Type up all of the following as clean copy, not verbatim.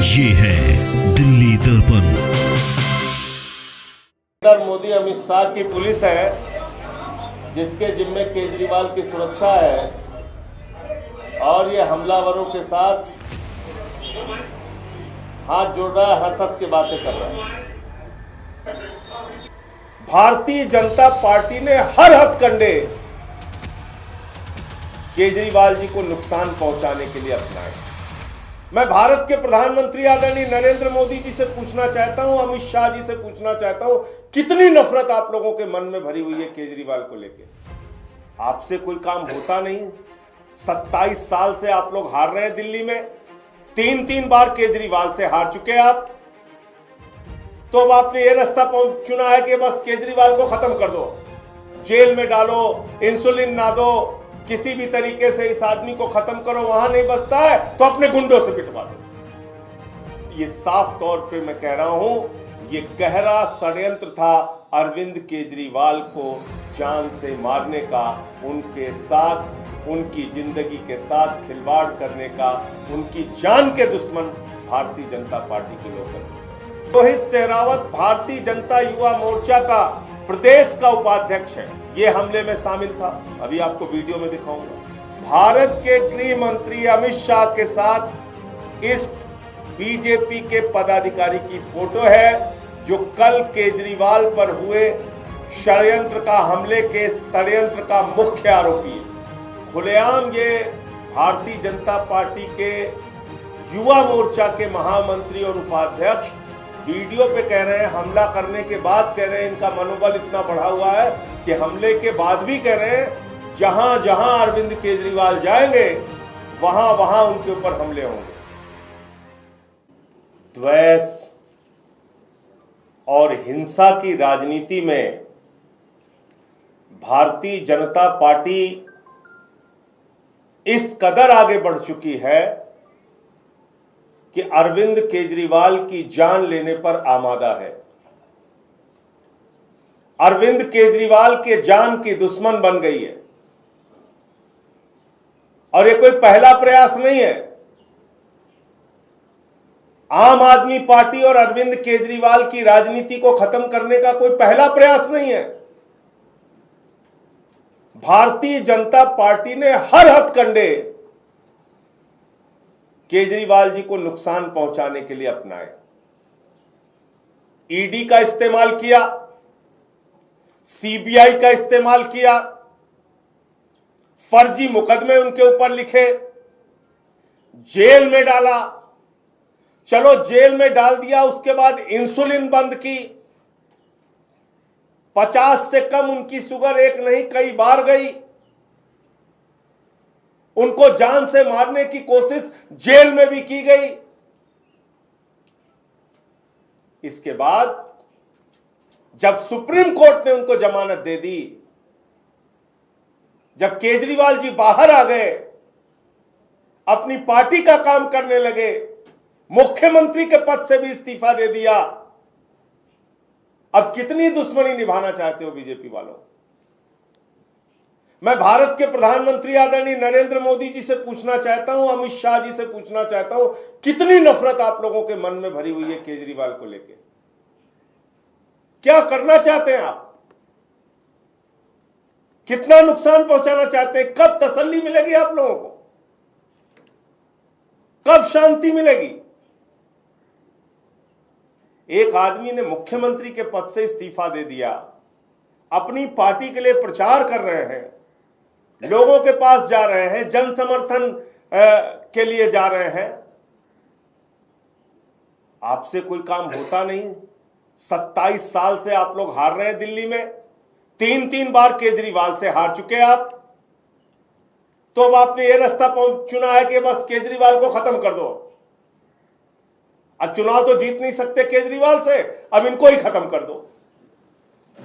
ये है दिल्ली दर्पण। मोदी अमित शाह की पुलिस है जिसके जिम्मे केजरीवाल की सुरक्षा है और ये हमलावरों के साथ हाथ जोड़ रहा है, हंस हंस के बातें कर रहा है। भारतीय जनता पार्टी ने हर हथकंडे केजरीवाल जी को नुकसान पहुंचाने के लिए अपनाए। मैं भारत के प्रधानमंत्री आदरणीय नरेंद्र मोदी जी से पूछना चाहता हूं, अमित शाह जी से पूछना चाहता हूं, कितनी नफरत आप लोगों के मन में भरी हुई है केजरीवाल को लेके। आपसे कोई काम होता नहीं। 27 साल से आप लोग हार रहे हैं दिल्ली में, 3 बार केजरीवाल से हार चुके हैं आप। तो अब आपने ये रास्ता चुना है कि बस केजरीवाल को खत्म कर दो, जेल में डालो, इंसुलिन ना दो, किसी भी तरीके से इस आदमी को खत्म करो। वहां नहीं बचता है तो अपने गुंडों से पिटवा दो। ये साफ तौर पे मैं कह रहा हूं, ये गहरा षड्यंत्र था अरविंद केजरीवाल को जान से मारने का, उनके साथ, उनकी जिंदगी के साथ खिलवाड़ करने का। उनकी जान के दुश्मन भारतीय जनता पार्टी के लोग हैं। रोहित सहरावत भारतीय जनता युवा मोर्चा का प्रदेश का उपाध्यक्ष है, ये हमले में शामिल था। अभी आपको वीडियो में दिखाऊंगा। भारत के गृह मंत्री अमित शाह के साथ इस बीजेपी के पदाधिकारी की फोटो है जो कल केजरीवाल पर हुए षड्यंत्र का, हमले के षड्यंत्र का मुख्य आरोपी है। खुलेआम ये भारतीय जनता पार्टी के युवा मोर्चा के महामंत्री और उपाध्यक्ष वीडियो पे कह रहे हैं, हमला करने के बाद कह रहे हैं इनका मनोबल इतना बढ़ा हुआ है कि हमले के बाद भी कह रहे हैं जहां जहां अरविंद केजरीवाल जाएंगे वहां वहां उनके ऊपर हमले होंगे। द्वेष और हिंसा की राजनीति में भारतीय जनता पार्टी इस कदर आगे बढ़ चुकी है कि अरविंद केजरीवाल की जान लेने पर आमादा है। अरविंद केजरीवाल के जान की दुश्मन बन गई है। और ये कोई पहला प्रयास नहीं है। आम आदमी पार्टी और अरविंद केजरीवाल की राजनीति को खत्म करने का कोई पहला प्रयास नहीं है। भारतीय जनता पार्टी ने हर हथकंडे केजरीवाल जी को नुकसान पहुंचाने के लिए अपनाए। ईडी का इस्तेमाल किया, सीबीआई का इस्तेमाल किया, फर्जी मुकदमे उनके ऊपर लिखे, जेल में डाला। चलो जेल में डाल दिया, उसके बाद इंसुलिन बंद की। 50 से कम उनकी शुगर एक नहीं कई बार गई। उनको जान से मारने की कोशिश जेल में भी की गई। इसके बाद जब सुप्रीम कोर्ट ने उनको जमानत दे दी, जब केजरीवाल जी बाहर आ गए, अपनी पार्टी का काम करने लगे, मुख्यमंत्री के पद से भी इस्तीफा दे दिया। अब कितनी दुश्मनी निभाना चाहते हो बीजेपी वालों? मैं भारत के प्रधानमंत्री आदरणीय नरेंद्र मोदी जी से पूछना चाहता हूं, अमित शाह जी से पूछना चाहता हूं, कितनी नफरत आप लोगों के मन में भरी हुई है केजरीवाल को लेके? क्या करना चाहते हैं आप? कितना नुकसान पहुंचाना चाहते हैं? कब तसल्ली मिलेगी आप लोगों को? कब शांति मिलेगी? एक आदमी ने मुख्यमंत्री के पद से इस्तीफा दे दिया, अपनी पार्टी के लिए प्रचार कर रहे हैं, लोगों के पास जा रहे हैं, जन समर्थन के लिए जा रहे हैं। आपसे कोई काम होता नहीं। 27 साल से आप लोग हार रहे हैं दिल्ली में, 3 बार केजरीवाल से हार चुके हैं आप। तो अब आपने ये रास्ता चुना है कि बस केजरीवाल को खत्म कर दो। अब चुनाव तो जीत नहीं सकते केजरीवाल से, अब इनको ही खत्म कर दो,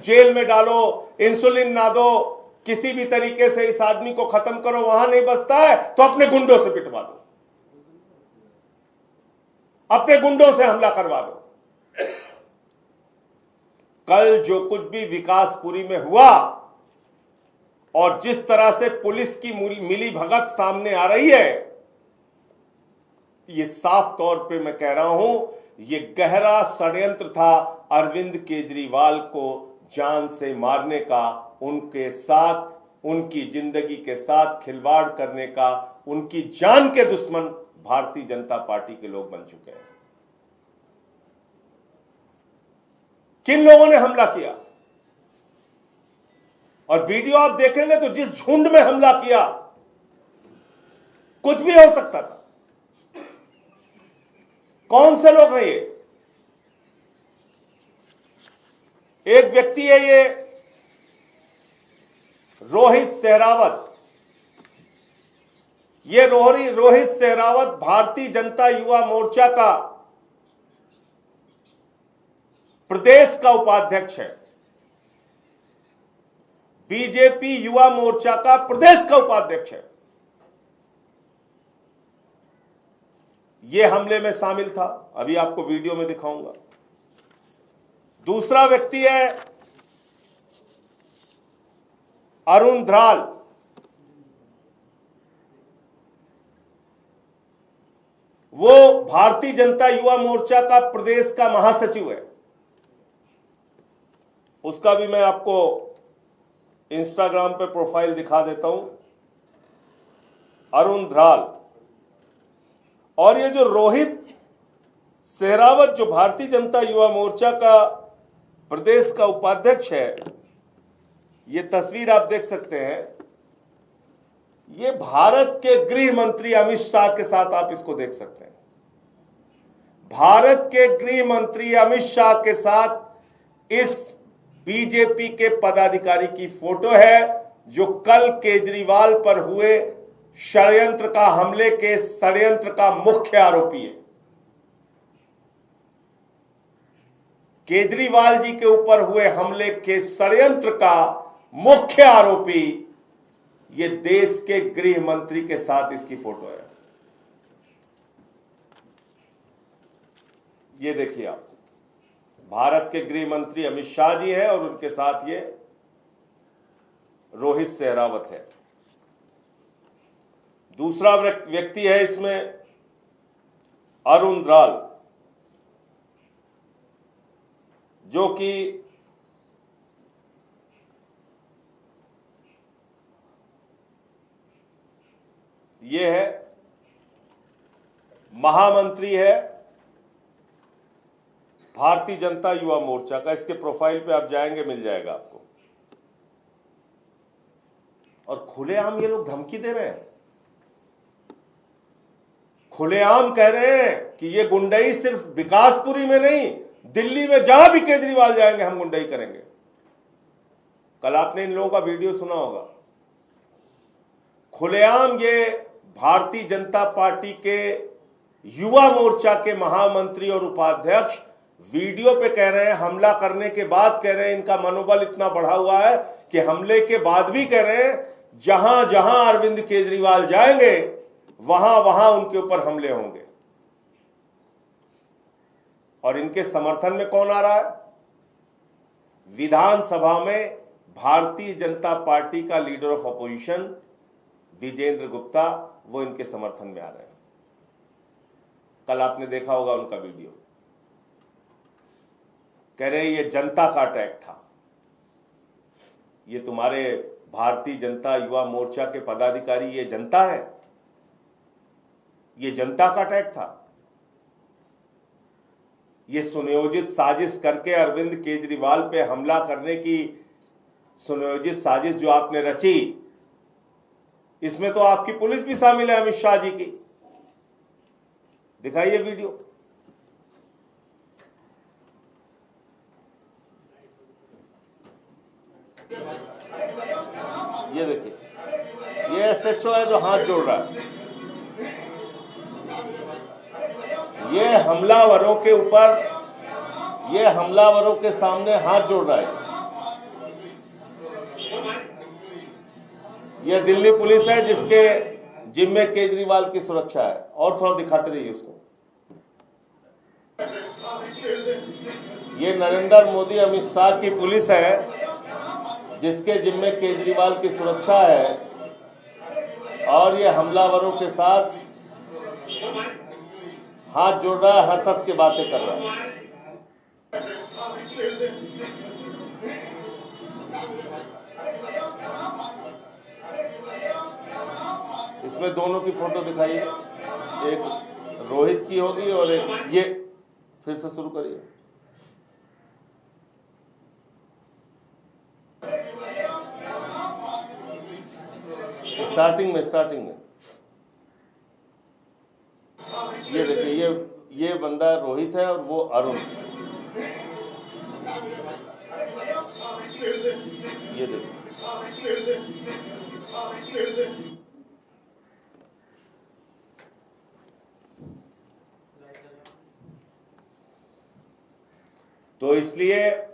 जेल में डालो, इंसुलिन ना दो, किसी भी तरीके से इस आदमी को खत्म करो। वहां नहीं बचता है तो अपने गुंडों से पिटवा दो, अपने गुंडों से हमला करवा दो। कल जो कुछ भी विकासपुरी में हुआ और जिस तरह से पुलिस की मिली भगत सामने आ रही है, ये साफ तौर पे मैं कह रहा हूं, ये गहरा षड्यंत्र था अरविंद केजरीवाल को जान से मारने का, उनके साथ, उनकी जिंदगी के साथ खिलवाड़ करने का। उनकी जान के दुश्मन भारतीय जनता पार्टी के लोग बन चुके हैं। किन लोगों ने हमला किया? और वीडियो आप देखेंगे तो जिस झुंड में हमला किया, कुछ भी हो सकता था। कौन से लोग हैं ये? एक व्यक्ति है ये रोहित सहरावत। ये रोहित सहरावत भारतीय जनता युवा मोर्चा का प्रदेश का उपाध्यक्ष है। बीजेपी युवा मोर्चा का प्रदेश का उपाध्यक्ष है। ये हमले में शामिल था, अभी आपको वीडियो में दिखाऊंगा। दूसरा व्यक्ति है अरुण ध्राल। वो भारतीय जनता युवा मोर्चा का प्रदेश का महासचिव है। उसका भी मैं आपको इंस्टाग्राम पे प्रोफाइल दिखा देता हूं, अरुण ध्राल। और ये जो रोहित सहरावत, जो भारतीय जनता युवा मोर्चा का प्रदेश का उपाध्यक्ष है, ये तस्वीर आप देख सकते हैं। ये भारत के गृह मंत्री अमित शाह के साथ आप इसको देख सकते हैं। भारत के गृह मंत्री अमित शाह के साथ इस बीजेपी के पदाधिकारी की फोटो है, जो कल केजरीवाल पर हुए षड्यंत्र का, हमले के षड्यंत्र का मुख्य आरोपी है। केजरीवाल जी के ऊपर हुए हमले के षड्यंत्र का मुख्य आरोपी ये देश के गृह मंत्री के साथ इसकी फोटो है। ये देखिए आप, भारत के गृह मंत्री अमित शाह जी हैं और उनके साथ ये रोहित सहरावत है। दूसरा व्यक्ति है इसमें अरुण ध्राल, जो कि ये है महामंत्री है भारतीय जनता युवा मोर्चा का। इसके प्रोफाइल पे आप जाएंगे, मिल जाएगा आपको। और खुलेआम ये लोग धमकी दे रहे हैं, खुलेआम कह रहे हैं कि ये गुंडई सिर्फ विकासपुरी में नहीं, दिल्ली में जहां भी केजरीवाल जाएंगे हम गुंडई करेंगे। कल आपने इन लोगों का वीडियो सुना होगा। खुलेआम ये भारतीय जनता पार्टी के युवा मोर्चा के महामंत्री और उपाध्यक्ष वीडियो पे कह रहे हैं, हमला करने के बाद कह रहे हैं, इनका मनोबल इतना बढ़ा हुआ है कि हमले के बाद भी कह रहे हैं जहां जहां अरविंद केजरीवाल जाएंगे वहां वहां उनके ऊपर हमले होंगे। और इनके समर्थन में कौन आ रहा है? विधानसभा में भारतीय जनता पार्टी का leader of opposition Vijender Gupta, वो इनके समर्थन में आ रहे हैं। कल आपने देखा होगा उनका वीडियो। कह रहे ये जनता का अटैक था, ये तुम्हारे भारतीय जनता युवा मोर्चा के पदाधिकारी ये जनता है, ये जनता का अटैक था। ये सुनियोजित साजिश करके अरविंद केजरीवाल पे हमला करने की सुनियोजित साजिश जो आपने रची, इसमें तो आपकी पुलिस भी शामिल है, अमित शाह जी की। दिखाइए वीडियो। ये देखिए, ये एसएचओ है जो हाथ जोड़ रहा है। ये हमलावरों के ऊपर, ये हमलावरों के सामने हाथ जोड़ रहा है। यह दिल्ली पुलिस है जिसके जिम्मे केजरीवाल की सुरक्षा है। और थोड़ा दिखाते रहिए उसको। ये नरेंद्र मोदी अमित शाह की पुलिस है जिसके जिम्मे केजरीवाल की सुरक्षा है। और ये हमलावरों के साथ हाथ जोड़ रहा है, हंस हंस के बातें कर रहा है। इसमें दोनों की फोटो दिखाइए, एक रोहित की होगी और एक ये। फिर से शुरू करिए। स्टार्टिंग में ये देखिए, ये बंदा रोहित है और वो अरुण। ये देखिए, तो इसलिए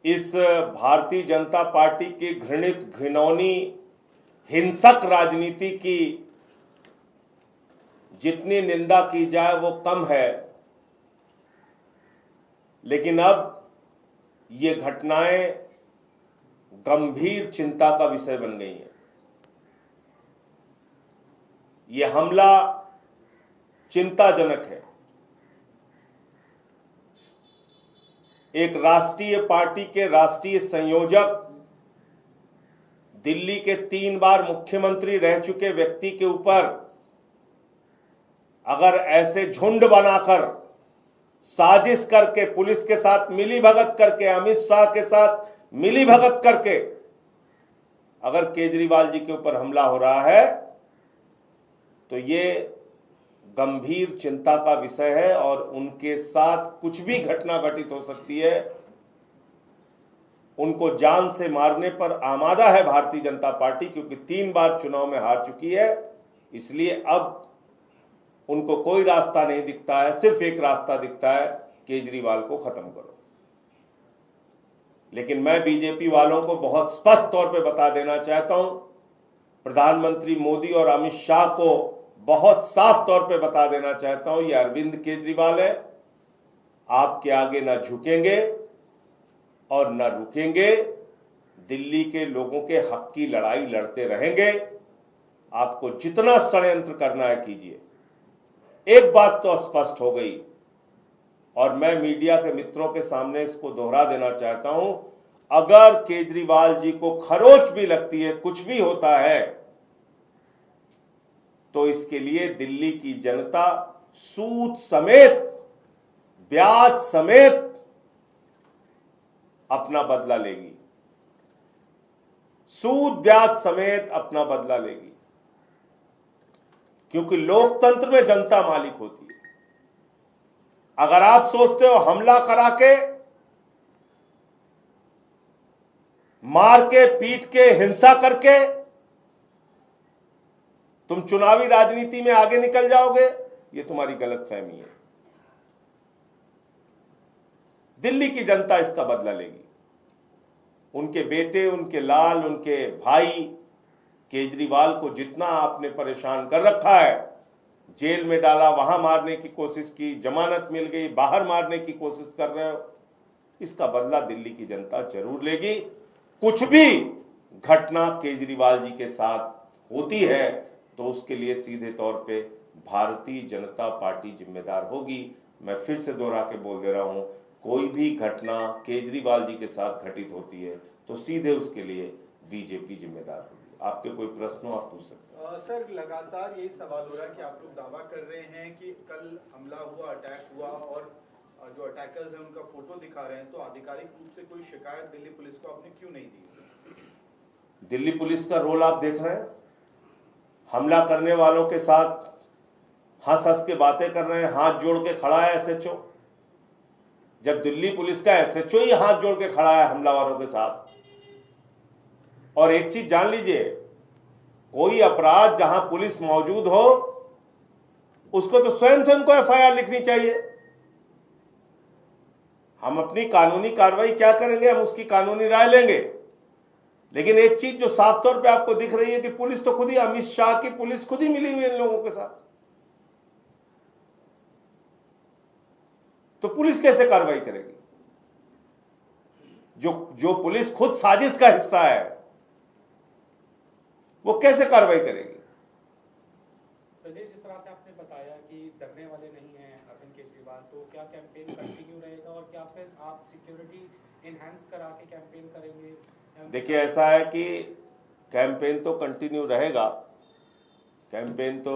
इस भारतीय जनता पार्टी की घृणित, घिनौनी, हिंसक राजनीति की जितनी निंदा की जाए वो कम है। लेकिन अब ये घटनाएं गंभीर चिंता का विषय बन गई हैं। ये हमला चिंताजनक है। एक राष्ट्रीय पार्टी के राष्ट्रीय संयोजक, दिल्ली के 3 बार मुख्यमंत्री रह चुके व्यक्ति के ऊपर अगर ऐसे झुंड बनाकर, साजिश करके, पुलिस के साथ मिलीभगत करके, अमित शाह के साथ मिलीभगत करके अगर केजरीवाल जी के ऊपर हमला हो रहा है तो ये गंभीर चिंता का विषय है और उनके साथ कुछ भी घटना घटित हो सकती है। उनको जान से मारने पर आमादा है भारतीय जनता पार्टी, क्योंकि 3 बार चुनाव में हार चुकी है। इसलिए अब उनको कोई रास्ता नहीं दिखता है, सिर्फ एक रास्ता दिखता है, केजरीवाल को खत्म करो। लेकिन मैं बीजेपी वालों को बहुत स्पष्ट तौर पे बता देना चाहता हूं, प्रधानमंत्री मोदी और अमित शाह को बहुत साफ तौर पे बता देना चाहता हूं, ये अरविंद केजरीवाल है, आपके आगे ना झुकेंगे और न रुकेंगे। दिल्ली के लोगों के हक की लड़ाई लड़ते रहेंगे। आपको जितना षड्यंत्र करना है कीजिए। एक बात तो स्पष्ट हो गई और मैं मीडिया के मित्रों के सामने इसको दोहरा देना चाहता हूं, अगर केजरीवाल जी को खरोच भी लगती है, कुछ भी होता है, तो इसके लिए दिल्ली की जनता सूद समेत, ब्याज समेत अपना बदला लेगी। सूद ब्याज समेत अपना बदला लेगी, क्योंकि लोकतंत्र में जनता मालिक होती है। अगर आप सोचते हो हमला करा के, मार के, पीट के, हिंसा करके तुम चुनावी राजनीति में आगे निकल जाओगे, ये तुम्हारी गलतफहमी है। दिल्ली की जनता इसका बदला लेगी। उनके बेटे, उनके लाल, उनके भाई केजरीवाल को जितना आपने परेशान कर रखा है, जेल में डाला, वहां मारने की कोशिश की, जमानत मिल गई, बाहर मारने की कोशिश कर रहे हो, इसका बदला दिल्ली की जनता जरूर लेगी। कुछ भी घटना केजरीवाल जी के साथ होती है तो उसके लिए सीधे तौर पे भारतीय जनता पार्टी जिम्मेदार होगी। मैं फिर से दोहरा के बोल दे रहा हूं, कोई भी घटना केजरीवाल जी के साथ घटित होती है तो सीधे उसके लिए बीजेपी जिम्मेदार होगी। आपके कोई प्रश्न हो आप पूछ सकते हैं। सर, लगातार यही सवाल हो रहा है कि आप लोग दावा कर रहे हैं कि कल हमला हुआ, अटैक हुआ और जो अटैकर्स हैं उनका फोटो दिखा रहे हैं, तो आधिकारिक रूप से कोई शिकायत दिल्ली पुलिस को आपने क्यों नहीं दी? दिल्ली पुलिस का रोल आप देख रहे हैं, हमला करने वालों के साथ हंस हंस के बातें कर रहे हैं, हाथ जोड़ के खड़ा है एसएचओ। जब दिल्ली पुलिस का एसएचओ ही हाथ जोड़ के खड़ा है हमलावरों के साथ। और एक चीज जान लीजिए, कोई अपराध जहां पुलिस मौजूद हो उसको तो स्वयं से उनको एफआईआर लिखनी चाहिए। हम अपनी कानूनी कार्रवाई क्या करेंगे, हम उसकी कानूनी राय लेंगे। लेकिन एक चीज जो साफ तौर पे आपको दिख रही है कि पुलिस तो खुद ही, अमित शाह की पुलिस खुद ही मिली हुई है इन लोगों के साथ। तो पुलिस कैसे कार्रवाई करेगी? जो पुलिस खुद साजिश का हिस्सा है वो कैसे कार्रवाई करेगी? आपने बताया कि डरने वाले नहीं हैं अरविंद केजरीवाल, तो क्या कैंपेन कंटिन्यू रहेगा और क्या फिर आप सिक्योरिटी इनहैंस करा के कैंपेन करेंगे? देखिए, ऐसा है कि कैंपेन तो कंटिन्यू रहेगा, कैंपेन तो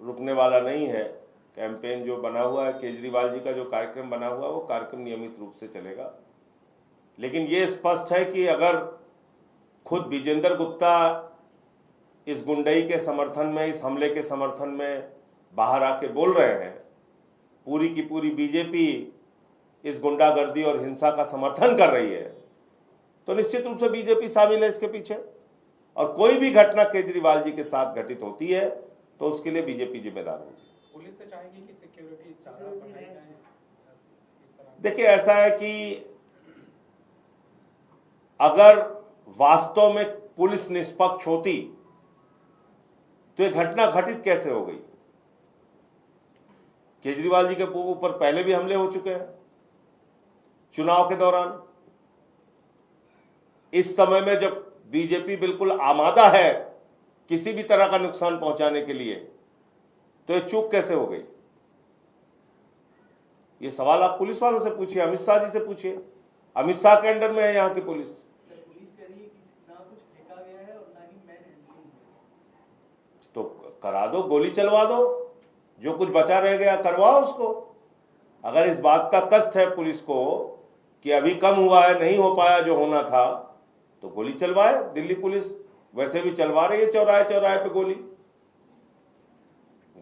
रुकने वाला नहीं है। कैंपेन जो बना हुआ है, केजरीवाल जी का जो कार्यक्रम बना हुआ है, वो कार्यक्रम नियमित रूप से चलेगा। लेकिन ये स्पष्ट है कि अगर खुद विजेंद्र गुप्ता इस गुंडई के समर्थन में, इस हमले के समर्थन में बाहर आके बोल रहे हैं, पूरी की पूरी बीजेपी इस गुंडागर्दी और हिंसा का समर्थन कर रही है, तो निश्चित रूप से बीजेपी शामिल है इसके पीछे। और कोई भी घटना केजरीवाल जी के साथ घटित होती है तो उसके लिए बीजेपी जिम्मेदार होगी। पुलिस से चाहेंगे कि सिक्योरिटी ज़्यादा बढ़ाई जाए इस तरह से? देखिए, ऐसा है कि अगर वास्तव में पुलिस निष्पक्ष होती तो ये घटना घटित कैसे हो गई? केजरीवाल जी के ऊपर पहले भी हमले हो चुके हैं चुनाव के दौरान। इस समय में जब बीजेपी बिल्कुल आमादा है किसी भी तरह का नुकसान पहुंचाने के लिए, तो ये चूक कैसे हो गई? ये सवाल आप पुलिस वालों से पूछिए, अमित शाह जी से पूछिए। अमित शाह के अंडर में है यहाँ की पुलिस। पुलिस कह रही है कि ना कुछ फेंका गया है और ना ही मैन हैंडलिंग है। तो करा दो, गोली चलवा दो, जो कुछ बचा रह गया करवाओ उसको। अगर इस बात का कष्ट है पुलिस को कि अभी कम हुआ है, नहीं हो पाया जो होना था, तो गोली चलवाए। दिल्ली पुलिस वैसे भी चलवा रही है चौराहे चौराहे पे गोली।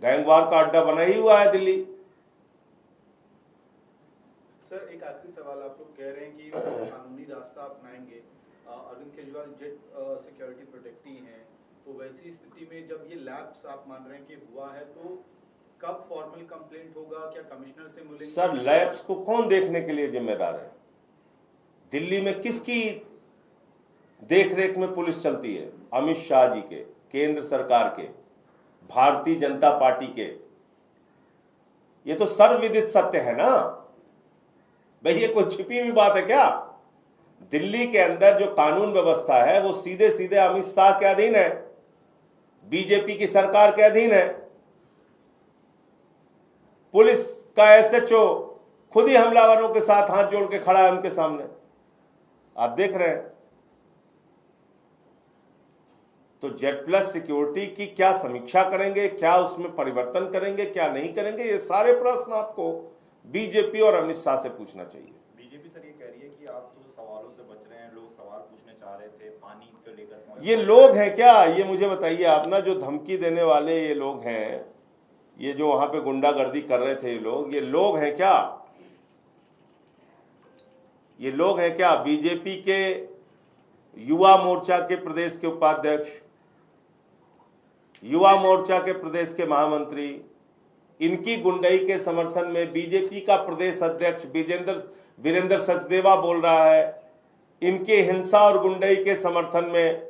गैंगवार का अड्डा बना ही हुआ है दिल्ली। सर, एक आखिरी सवाल, आप लोग कह रहे हैं कि कानूनी रास्ता अपनाएंगे। Arvind Kejriwal Z security protectee हैं, तो वैसी स्थिति में जब ये लैप्स आप मान रहे हैं कि हुआ है, तो कब फॉर्मल कंप्लेंट होगा? क्या कमिश्नर से मिलेंगे? सर, लैब्स को कौन देखने के लिए जिम्मेदार है? दिल्ली में किसकी देखरेख में पुलिस चलती है? अमित शाह जी के, केंद्र सरकार के, भारतीय जनता पार्टी के। ये तो सर्वविदित सत्य है ना भाई, ये कोई छिपी हुई बात है क्या? दिल्ली के अंदर जो कानून व्यवस्था है वो सीधे सीधे अमित शाह के अधीन है, बीजेपी की सरकार के अधीन है। पुलिस का एसएचओ खुद ही हमलावरों के साथ हाथ जोड़ के खड़ा है उनके सामने, आप देख रहे हैं। तो जेड प्लस सिक्योरिटी की क्या समीक्षा करेंगे, क्या उसमें परिवर्तन करेंगे, क्या नहीं करेंगे, ये सारे प्रश्न आपको बीजेपी और अमित शाह से पूछना चाहिए। बीजेपी सर ये कह रही है कि आप तो सवालों से बच रहे हैं, लोग सवाल पूछने चाह रहे थे, पानी को लेकर। ये लोग हैं क्या? ये मुझे बताइए आप ना, जो धमकी देने वाले ये लोग हैं, ये जो वहां पे गुंडागर्दी कर रहे थे, ये लोग हैं क्या? ये लोग हैं क्या? बीजेपी के युवा मोर्चा के प्रदेश के उपाध्यक्ष, युवा मोर्चा के प्रदेश के महामंत्री, इनकी गुंडई के समर्थन में बीजेपी का प्रदेश अध्यक्ष वीरेंद्र सचदेवा बोल रहा है। इनके हिंसा और गुंडई के समर्थन में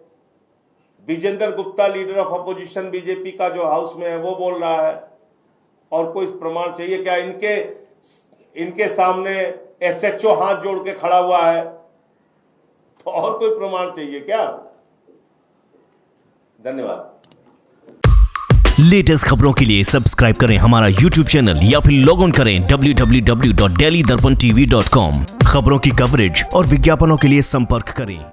Vijender Gupta, leader of opposition BJP का जो हाउस में है, वो बोल रहा है। और कोई प्रमाण चाहिए क्या? इनके सामने एसएचओ हाथ जोड़ के खड़ा हुआ है, तो और कोई प्रमाण चाहिए क्या? धन्यवाद। लेटेस्ट खबरों के लिए सब्सक्राइब करें हमारा YouTube चैनल या फिर लॉग ऑन करें www.delhidarpantv.com। खबरों की कवरेज और विज्ञापनों के लिए संपर्क करें।